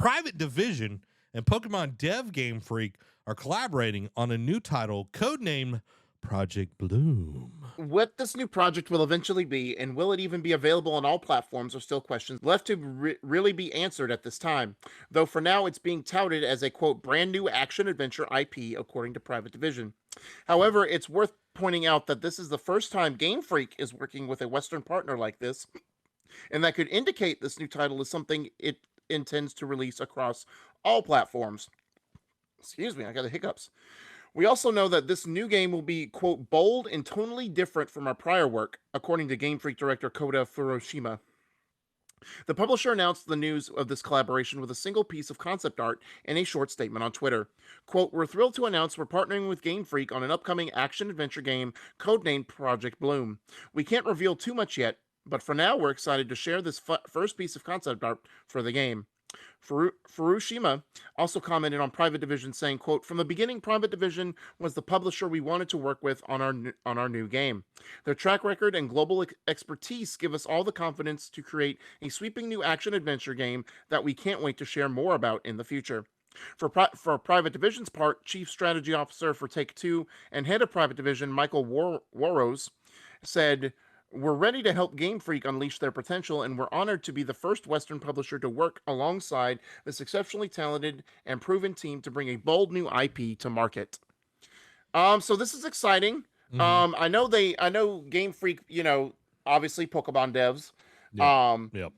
Private Division and Pokemon dev Gamefreak are collaborating on a new title codenamed Project Bloom. What this new project will eventually be, and will it even be available on all platforms, are still questions left to really be answered at this time. Though for now, it's being touted as a, quote, brand new action-adventure IP, according to Private Division. However, it's worth pointing out that this is the first time Game Freak is working with a Western partner like this, and that could indicate this new title is something it intends to release across all platforms. Excuse me, I got the hiccups. We also know that this new game will be, quote, bold and tonally different from our prior work, according to Game Freak director Kota Furushima. The publisher announced the news of this collaboration with a single piece of concept art and a short statement on Twitter. Quote, we're thrilled to announce we're partnering with Game Freak on an upcoming action-adventure game codenamed Project Bloom. We can't reveal too much yet, but for now we're excited to share this first piece of concept art for the game. Furushima also commented on Private Division saying, quote, from the beginning, Private Division was the publisher we wanted to work with on our new game. Their track record and global expertise give us all the confidence to create a sweeping new action-adventure game that we can't wait to share more about in the future. For Private Division's part, Chief Strategy Officer for Take-Two and Head of Private Division, Michael Warros, said, we're ready to help Game Freak unleash their potential, and we're honored to be the first Western publisher to work alongside this exceptionally talented and proven team to bring a bold new IP to market. So this is exciting. Mhm. I know Game Freak, obviously Pokemon devs. Yep.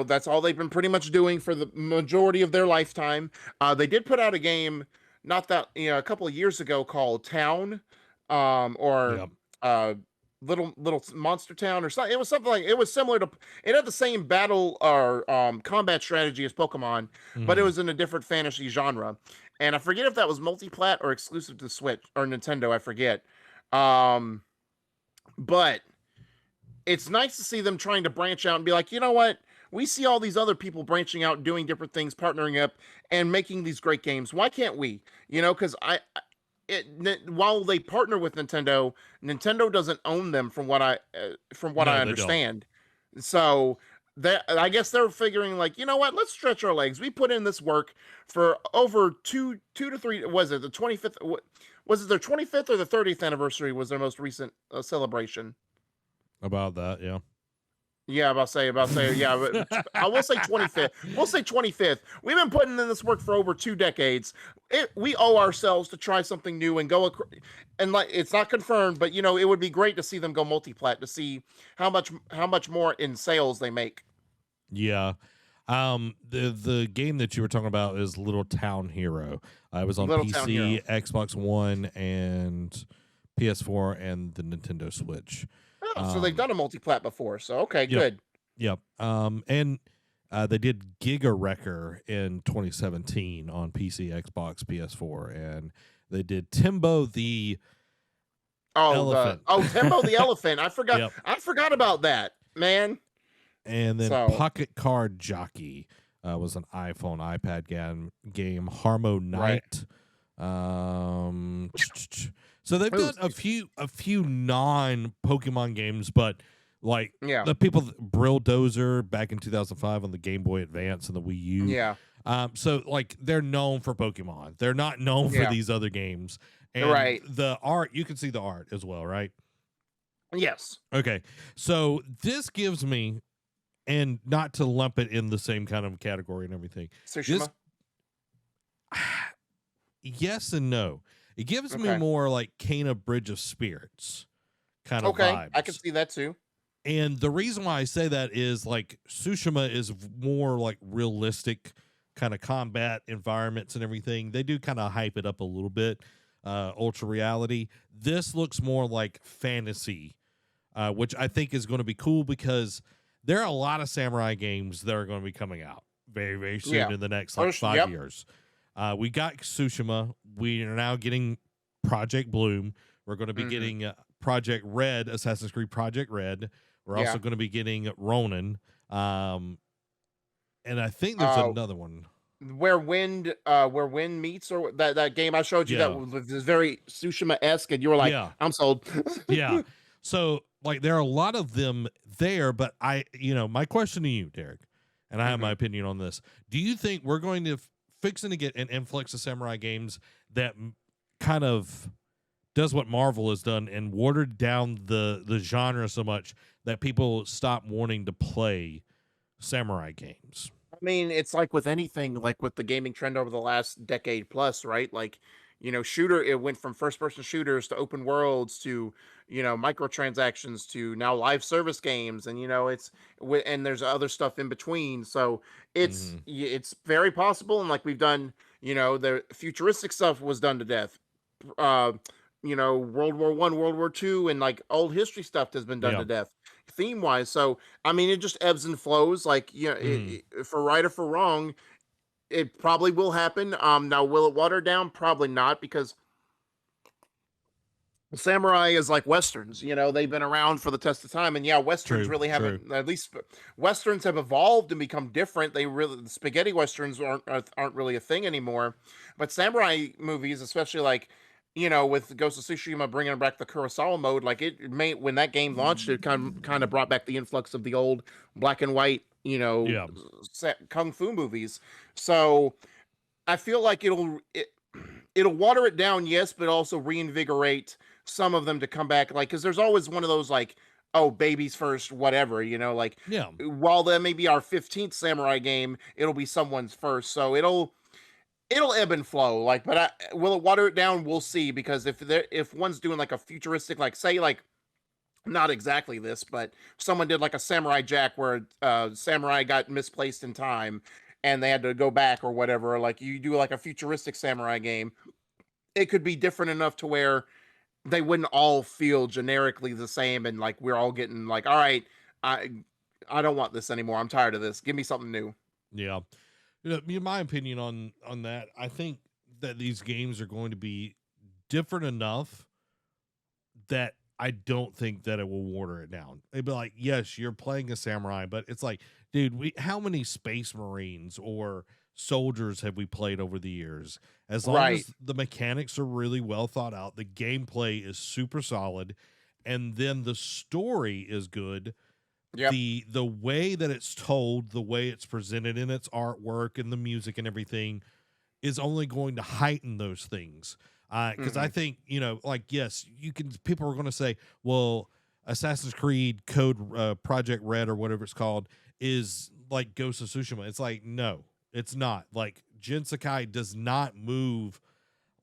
That's all they've been pretty much doing for the majority of their lifetime. They did put out a game a couple of years ago called Town, Yep. little Monster Town or something. It was something like, it was similar to, it had the same battle or combat strategy as Pokemon, but it Mhm. was in a different fantasy genre. And I forget if that was multi-plat or exclusive to Switch or Nintendo, I forget. But it's nice to see them trying to branch out and be like, you know what? We see all these other people branching out, doing different things, partnering up, and making these great games. Why can't we? Because while they partner with Nintendo, Nintendo doesn't own them from what I No, they don't. understand. So I guess they're figuring like, you know what? Let's stretch our legs. We put in this work for over two to three. Was it the 25th? Was it their 25th or the 30th anniversary? Was their most recent celebration? About that, yeah. Yeah, about say, yeah. But I will say 25th. We'll say 25th. We've been putting in this work for over 2 decades. We owe ourselves to try something new and go. And like, it's not confirmed, but it would be great to see them go multi-plat to see how much more in sales they make. Yeah. The game that you were talking about is Little Town Hero. It was on Little Town PC, Hero. Xbox One, and PS4, and the Nintendo Switch. Oh, so they've done a multi-plat before. So okay, Yep. good. Yep. And they did Giga Wrecker in 2017 on PC, Xbox, PS4, and they did Timbo the Elephant. Tembo the Elephant. I forgot. Yep. I forgot about that, man. And then So- Pocket Card Jockey was an iPhone, iPad game. Harmo Knight. So they've done a few non-Pokemon games, but like the people, Brill Dozer back in 2005 on the Game Boy Advance and the Wii U. Yeah. So like they're known for Pokemon. They're not known for these other games. And Right. the art, you can see the art as well, right? Yes. Okay. So this gives me, and not to lump it in the same kind of category and everything. Tsushima? Yes and no. It gives me more like Kena Bridge of Spirits kind of vibes. I can see that too. And the reason why I say that is like Tsushima is more like realistic kind of combat environments and everything. They do kind of hype it up a little bit, ultra reality. This looks more like fantasy, which I think is going to be cool because there are a lot of samurai games that are going to be coming out very, very soon in the next 5 years. We got Tsushima. We are now getting Project Bloom. We're going to be getting Project Red, Assassin's Creed Project Red. We're also going to be getting Ronin. And I think there's another one. Where wind meets, or that game I showed you that was very Tsushima-esque, and you were like, I'm sold. Yeah. So like there are a lot of them there, but my question to you, Derek, and I have my Hmm. opinion on this. Do you think we're going to fixing to get an influx of samurai games that kind of does what Marvel has done and watered down the genre so much that people stop wanting to play samurai games? I mean, it's like with anything, like with the gaming trend over the last decade plus, right? Like, shooter, it went from first person shooters to open worlds to, microtransactions to now live service games. And, and there's other stuff in between. So Mm-hmm. it's very possible. And like we've done, the futuristic stuff was done to death. uh, World War I, World War II, and like old history stuff has been done Yeah. to death theme wise. So I mean, it just ebbs and flows. Like Mm-hmm. for right or for wrong, it probably will happen. Now will it water down? Probably not, because samurai is like westerns. They've been around for the test of time, and yeah, westerns True. really True. haven't. At least westerns have evolved and become different. The spaghetti westerns aren't really a thing anymore, but samurai movies, especially like. With Ghost of Tsushima bringing back the Kurosawa mode, like it made when that game launched, it kind of brought back the influx of the old black and white, Yeah. kung fu movies. So I feel like it'll water it down, yes, but also reinvigorate some of them to come back. Like, because there's always one of those like, oh, babies first, whatever. Like Yeah. while that may be our 15th samurai game, it'll be someone's first. So it'll ebb and flow. Like, but will it water it down? We'll see. Because if one's doing like a futuristic, like say like not exactly this, but someone did like a Samurai Jack where samurai got misplaced in time and they had to go back or whatever. Or like you do like a futuristic samurai game, it could be different enough to where they wouldn't all feel generically the same, and like we're all getting like, all right, I I don't want this anymore. I'm tired of this. Give me something new. Yeah. My opinion on that, I think that these games are going to be different enough that I don't think that it will water it down. It'd be like, yes, you're playing a samurai, but it's like, dude, how many space marines or soldiers have we played over the years? As long Right. as the mechanics are really well thought out, the gameplay is super solid, and then the story is good. Yep. The way that it's told, the way it's presented in its artwork and the music and everything is only going to heighten those things. Because I Hmm. think, like, yes, you can, people are going to say, well, Assassin's Creed Code Project Red or whatever it's called is like Ghost of Tsushima. It's like, no, it's not. Like, Jin Sakai does not move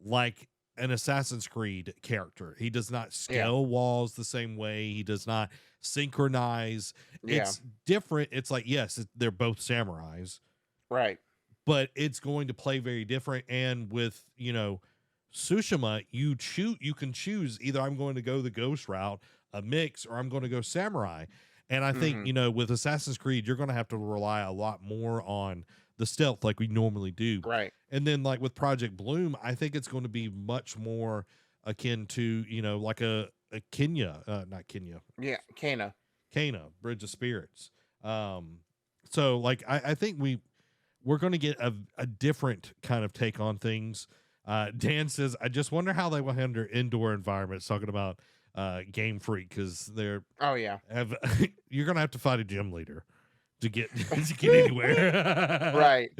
like an Assassin's Creed character. He does not Yeah. scale walls the same way. He does not synchronize. Yeah. It's different. It's like, yes, they're both samurais, Right. but it's going to play very different. And with, Tsushima, you can choose either I'm going to go the ghost route, a mix, or I'm going to go samurai. And I think, Hmm. with Assassin's Creed, you're going to have to rely a lot more on the stealth like we normally do. Right. And then like with Project Bloom, I think it's going to be much more akin to, like a Kenya, not Kenya, Yeah. Kana. Cana, Bridge of Spirits. So like I think we're going to get a different kind of take on things. Dan says, I just wonder how they will handle indoor environments, talking about Gamefreak, because Oh yeah. you're going to have to fight a gym leader to get to get anywhere. Right.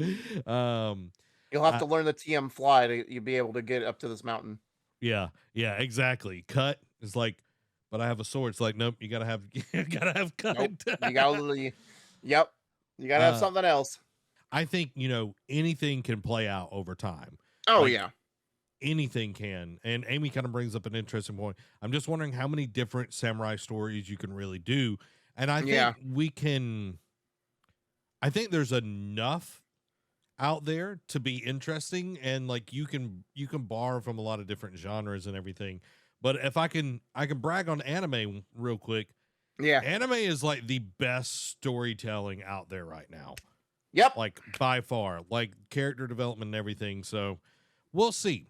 um, You'll have I, to learn the TM fly to you be able to get up to this mountain. yeah, exactly. Cut is like, but I have a sword. It's like, nope, you gotta have you gotta have cut. Nope. You gotta. Yep. You gotta have uh, something else. I think anything can play out over time. Oh Like yeah. anything can. And Amy kind of brings up an interesting point. I'm just wondering how many different samurai stories you can really do. And I think Yeah. we can. I think there's enough out there to be interesting, and like you can borrow from a lot of different genres and everything. But if I can brag on anime real quick. Yeah. Anime is like the best storytelling out there right now, Yep. like by far, like character development and everything. So we'll see.